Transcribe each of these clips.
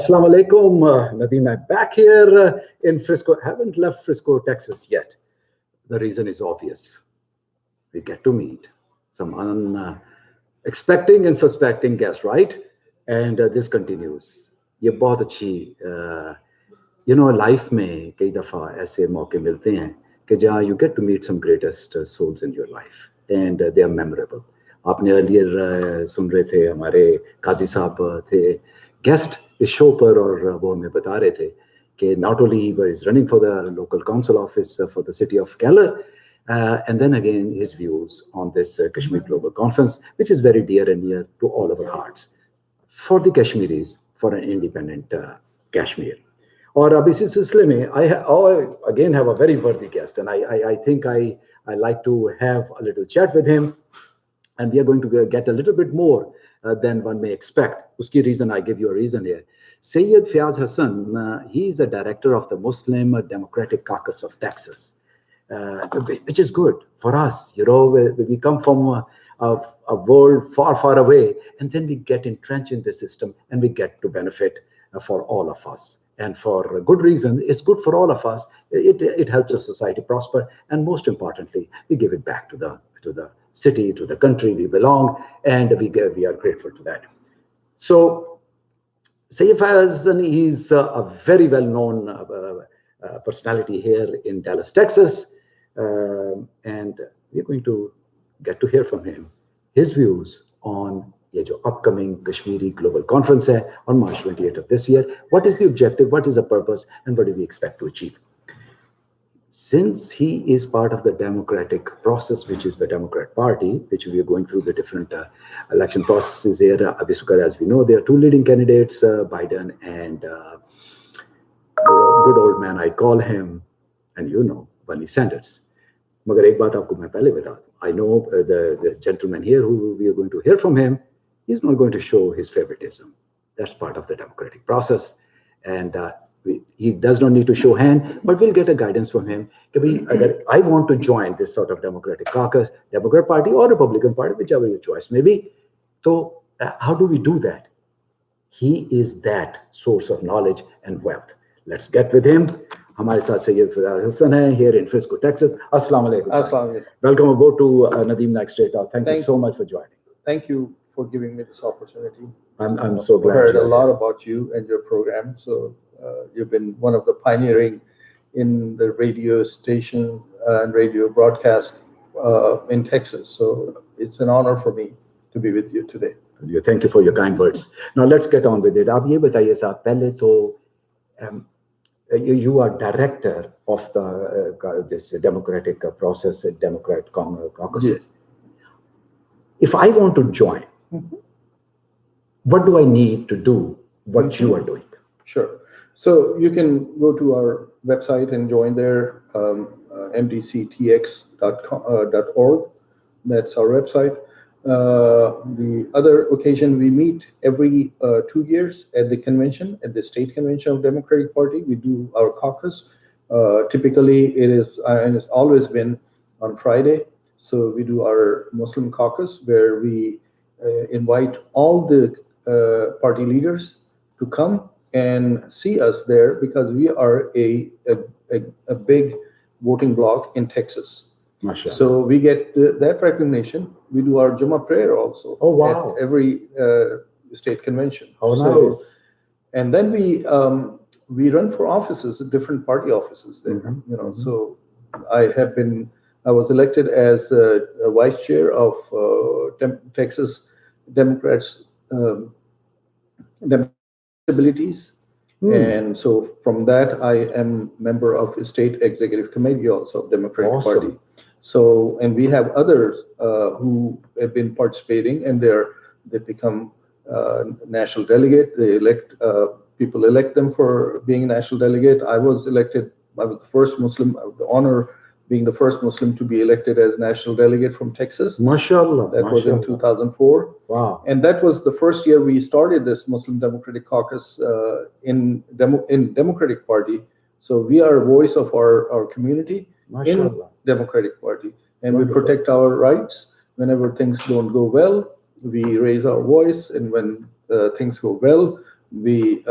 Assalamu alaikum, Nadeem Naik back here in Frisco. Haven't left Frisco, Texas yet. The reason is obvious. We get to meet some unexpecting and suspecting guests, right? And this continues. ये बहुत अच्छी, life में कई दफ़ा ऐसे मौके मिलते हैं कि जहाँ you get to meet some greatest souls in your life, and they are memorable. आपने earlier सुन रहे थे हमारे काजी साहब थे guest इस शो पर, और वो हमें बता रहे थे कि not only he was running for the local council office for the city of Keller, and then again his views on this Kashmir Global Conference, which is very dear and near to all of our hearts, for the Kashmiris, for an independent Kashmir. और अब इसी सिलसिले में I again have a very worthy guest, and I think I like to have a little chat with him, and we are going to get a little bit more than one may expect. Uski reason, I give you a reason here. Syed Fayyaz Hassan, he is a director of the Muslim Democratic Caucus of Texas, which is good for us. We come from a world far, far away, and then we get entrenched in the system, and we get to benefit for all of us. And for a good reason, it's good for all of us. It helps the society prosper, and most importantly, we give it back to the city, to the country we belong, and we are grateful to that. So, Syed Fayyaz, he's a very well-known personality here in Dallas, Texas, and we're going to get to hear from him, his views on the upcoming Kashmiri Global Conference on March 28th of this year. What is the objective, what is the purpose, and what do we expect to achieve? Since he is part of the democratic process, which is the Democrat Party, which we are going through the different election processes here, as we know, there are two leading candidates, Biden and the good old man, I call him, and Bernie Sanders. Magar ek baat aapko main pehle bata दूं. I know the gentleman here who we are going to hear from him, he's not going to show his favoritism. That's part of the democratic process. And he does not need to show hand, but we'll get a guidance from him. I want to join this sort of democratic caucus, Democrat Party or Republican Party, whichever your choice may be. So how do we do that? He is that source of knowledge and wealth. Let's get with him. हमारे साथ सैयद फयाज हसन है here in Frisco, Texas. Assalamu alaikum. Assalamu alaikum. Welcome aboard to Nadeem Naik Straight Talk. Thank you so much for joining. Thank you for giving me this opportunity. I'm so glad. I've heard a lot about you and your program. So you've been one of the pioneering in the radio station and radio broadcast in Texas. So it's an honor for me to be with you today. Thank you for your kind words. Now let's get on with it. आप ये बताइए साहब, पहले तो you are director of this democratic process, Democrat Caucus. Yes. If I want to join, what do I need to do what you are doing? Sure. So you can go to our website and join there, mdctx.org. That's our website. The other occasion, we meet every 2 years at the convention, at the state convention of Democratic Party. We do our caucus. Typically, it is and it's always been on Friday. So we do our Muslim caucus, where we invite all the party leaders to come and see us there, because we are a big voting bloc in Texas. Mashallah. So we get that recognition. We do our Jummah prayer also at every state convention. Oh, nice. And then we run for offices, different party offices there. So I was elected as a vice chair of Texas Democrats Abilities. And so from that, I am member of the state executive committee also of Democratic Party. So, and we have others who have been participating, and they become national delegate. They people elect them for being a national delegate. I was elected. I was the first Muslim. I have the honor being the first Muslim to be elected as national delegate from Texas. Mashallah. That was in 2004. Wow. And that was the first year we started this Muslim Democratic Caucus in Democratic Party. So we are a voice of our community in Democratic Party. And we protect our rights. Whenever things don't go well, we raise our voice. And when things go well, we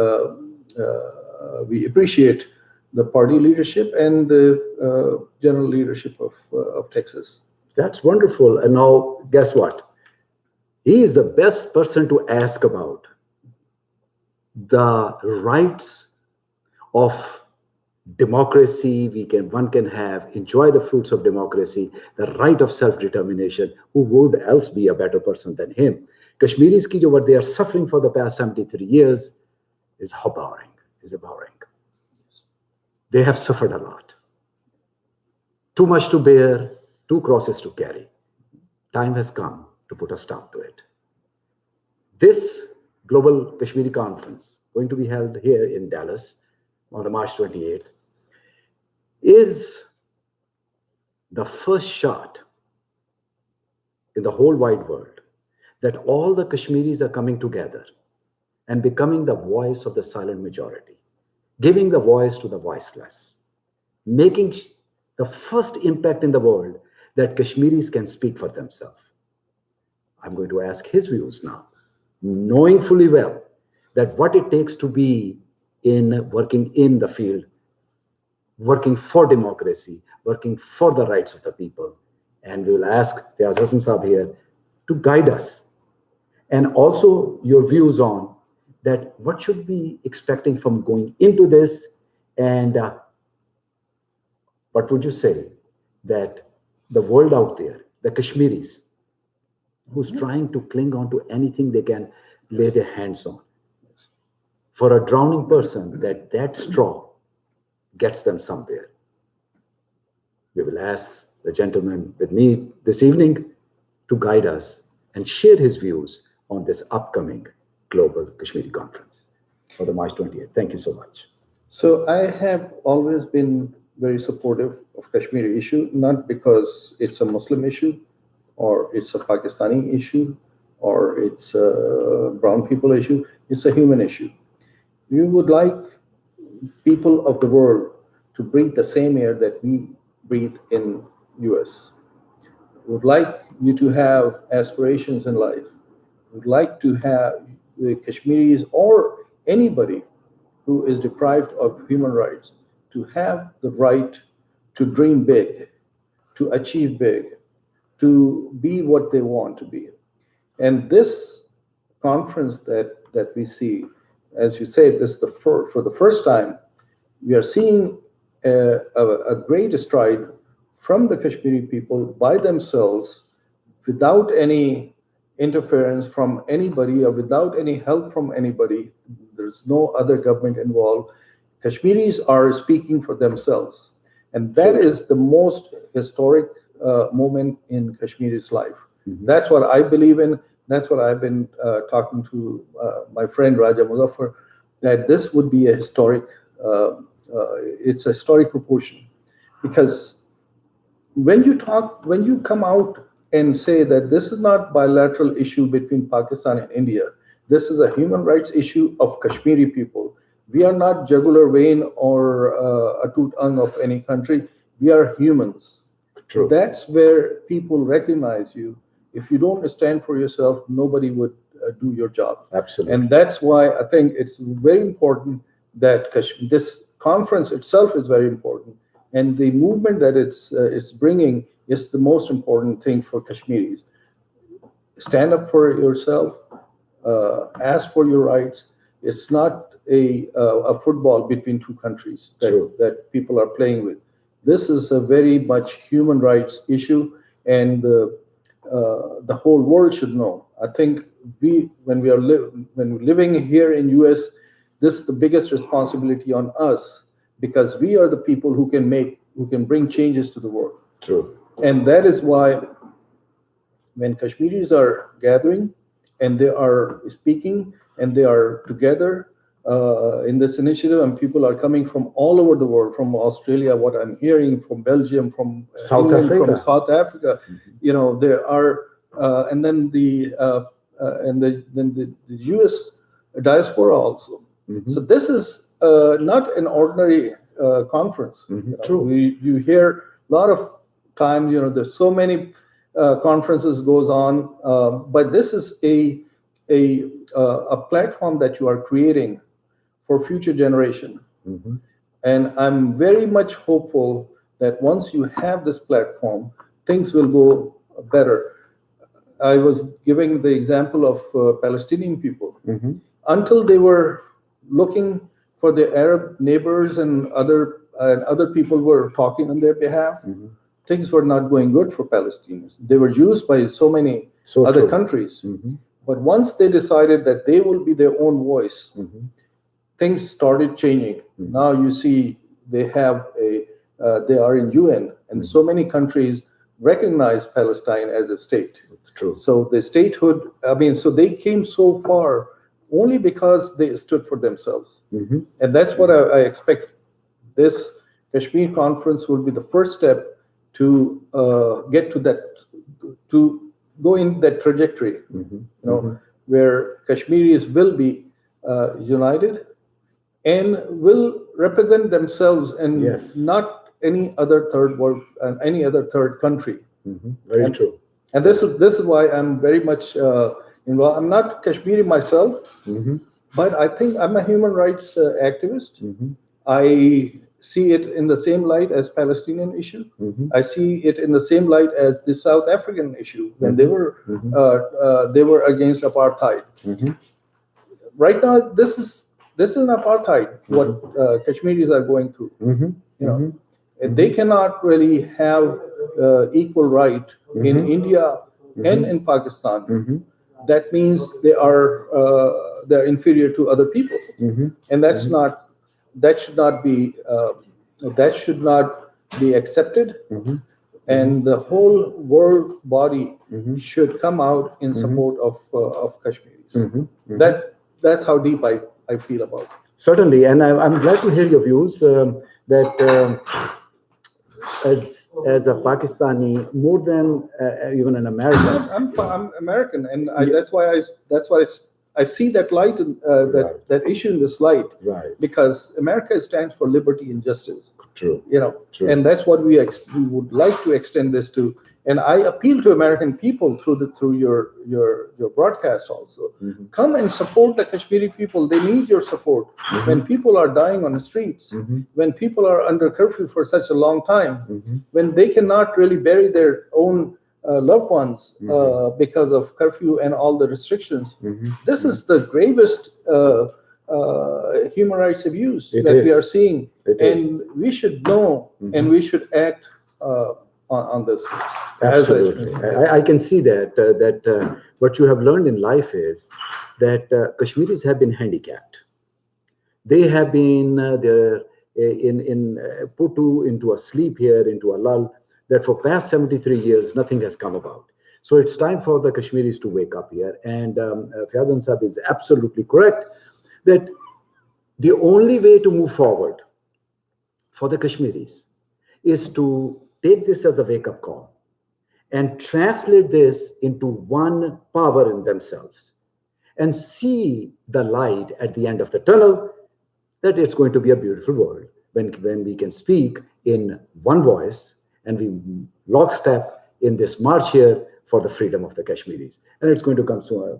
we appreciate the party leadership and the general leadership of Texas. That's wonderful. And now, guess what? He is the best person to ask about the rights of democracy. One can have, enjoy the fruits of democracy, the right of self-determination. Who would else be a better person than him? Kashmiris ki jo what they are suffering for the past 73 years is abhorring. They have suffered a lot. Too much to bear, two crosses to carry. Time has come to put a stop to it. This Global Kashmiri Conference, going to be held here in Dallas on March 28th, is the first shot in the whole wide world that all the Kashmiris are coming together and becoming the voice of the silent majority, giving the voice to the voiceless, making the first impact in the world that Kashmiris can speak for themselves. I'm going to ask his views now, knowing fully well that what it takes to be working in the field, working for democracy, working for the rights of the people. And we will ask Fayyaz Hassan Saab here to guide us. And also your views on that what should we expecting from going into this, and what would you say that the world out there, the Kashmiris, who's trying to cling on to anything they can lay their hands on, for a drowning person, that straw gets them somewhere. We will ask the gentleman with me this evening to guide us and share his views on this upcoming Global Kashmiri Conference for the March 28th. Thank you so much. So I have always been very supportive of Kashmiri issue, not because it's a Muslim issue or it's a Pakistani issue or it's a brown people issue. It's a human issue. We would like people of the world to breathe the same air that we breathe in US. We would like you to have aspirations in life. We would like to have the Kashmiris or anybody who is deprived of human rights to have the right to dream big, to achieve big, to be what they want to be. And this conference that we see, as you said, this is for the first time, we are seeing a great stride from the Kashmiri people by themselves, without any interference from anybody or without any help from anybody. There's no other government involved. Kashmiris are speaking for themselves. And that is the most historic moment in Kashmiri's life. Mm-hmm. That's what I believe in. That's what I've been talking to my friend Raja Muzaffar, that this would be a historic, it's a historic proportion. Because when you come out and say that this is not bilateral issue between Pakistan and India, this is a human rights issue of Kashmiri people. We are not jugular vein or a toot tongue of any country. We are humans. True. That's where people recognize you. If you don't stand for yourself, nobody would do your job. Absolutely. And that's why I think it's very important that this conference itself is very important. And the movement that it's bringing is the most important thing for Kashmiris. Stand up for yourself, ask for your rights. It's not a football between two countries that people are playing with. This is a very much human rights issue, and the whole world should know. I think when we're living here in US, this is the biggest responsibility on us, because we are the people who can bring changes to the world. True. And that is why when Kashmiris are gathering and they are speaking and they are together in this initiative, and people are coming from all over the world, from Australia, what I'm hearing, from Belgium, from South Africa. From South Africa, mm-hmm. There are, and then the US diaspora also. Mm-hmm. So this is not an ordinary conference. Mm-hmm. True. You hear a lot of times, there's so many conferences goes on, but this is a platform that you are creating for future generation. Mhm. And I'm very much hopeful that once you have this platform, things will go better. I was giving the example of Palestinian people. Mhm. Until they were looking for their Arab neighbors and other people were talking on their behalf, things were not going good for Palestinians. They were used by so many So other true. countries. Mhm. But once they decided that they will be their own voice, Mhm. things started changing. Now you see they they are in UN, and so many countries recognize Palestine as a state. It's true. So the statehood, so they came so far only because they stood for themselves. Mhm. And that's what I expect. This Kashmir conference will be the first step to get to that, to go in that trajectory, where Kashmiris will be united and will represent themselves and Yes. not any other third world and any other third country. Very And- true. And this is why I'm very much involved. I'm not Kashmiri myself, but I think I'm a human rights activist. I see it in the same light as Palestinian issue. I see it in the same light as the South African issue when they were against apartheid. Right now, this is an apartheid what Kashmiris are going through. You know, and they cannot really have equal right in India and in Pakistan. That means they're inferior to other people, and that should not be accepted. And the whole world body should come out in support of Kashmiris. That's how deep I feel about it. Certainly, and I'm glad to hear your views that as a Pakistani, more than even an American. I'm American, and that's why I see that light in, that issue in this light. Right. Because America stands for liberty and justice. True. True. And that's what we would like to extend this to. And I appeal to American people through your broadcast also. Come and support the Kashmiri people. They need your support. When people are dying on the streets, when people are under curfew for such a long time, when they cannot really bury their own loved ones because of curfew and all the restrictions, this is the gravest human rights abuse we are seeing. And we should know and we should act on this. Absolutely. I can see that what you have learned in life is that Kashmiris have been handicapped. They have been put into a sleep here, into a lull, that for past 73 years, nothing has come about. So it's time for the Kashmiris to wake up here. And Fayyaz Sahib is absolutely correct that the only way to move forward for the Kashmiris is to take this as a wake-up call and translate this into one power in themselves and see the light at the end of the tunnel, that it's going to be a beautiful world when we can speak in one voice and we lockstep in this march here for the freedom of the Kashmiris. And it's going to come soon,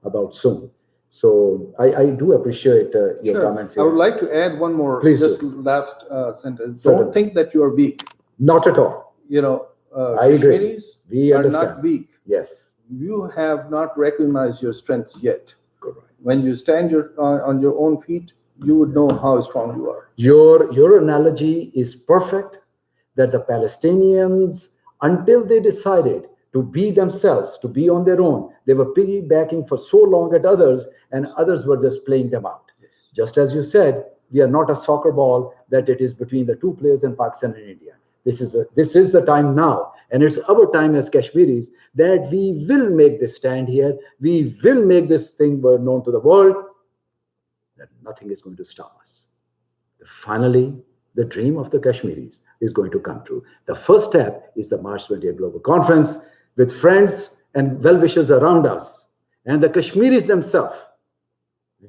about soon. So I do appreciate your comments here. I would like to add one more, Please just do. last sentence. Certainly. Don't think that you are weak. Not at all. I agree. Kashmiris We are understand. not weak. Yes. You have not recognized your strength yet. Correct. When you stand on your own feet, you would know how strong you are. Your analogy is perfect, that the Palestinians, until they decided to be themselves, to be on their own, they were piggybacking for so long at others, and others were just playing them out. Yes. Just as you said, we are not a soccer ball that it is between the two players in Pakistan and India. This is the time now, and it's our time as Kashmiris that we will make this stand here. We will make this thing known to the world, that nothing is going to stop us. Finally, the dream of the Kashmiris is going to come true. The first step is the March 20th Global Conference with friends and well-wishers around us and the Kashmiris themselves.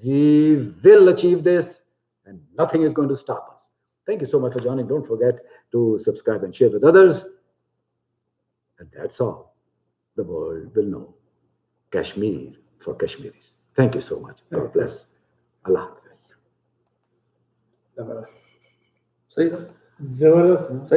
We will achieve this and nothing is going to stop us. Thank you so much for joining. Don't forget to subscribe and share with others. And that's all. The world will know. Kashmir for Kashmiris. Thank you so much. God bless. Allah Hafiz. सही था जबरदस्त। सही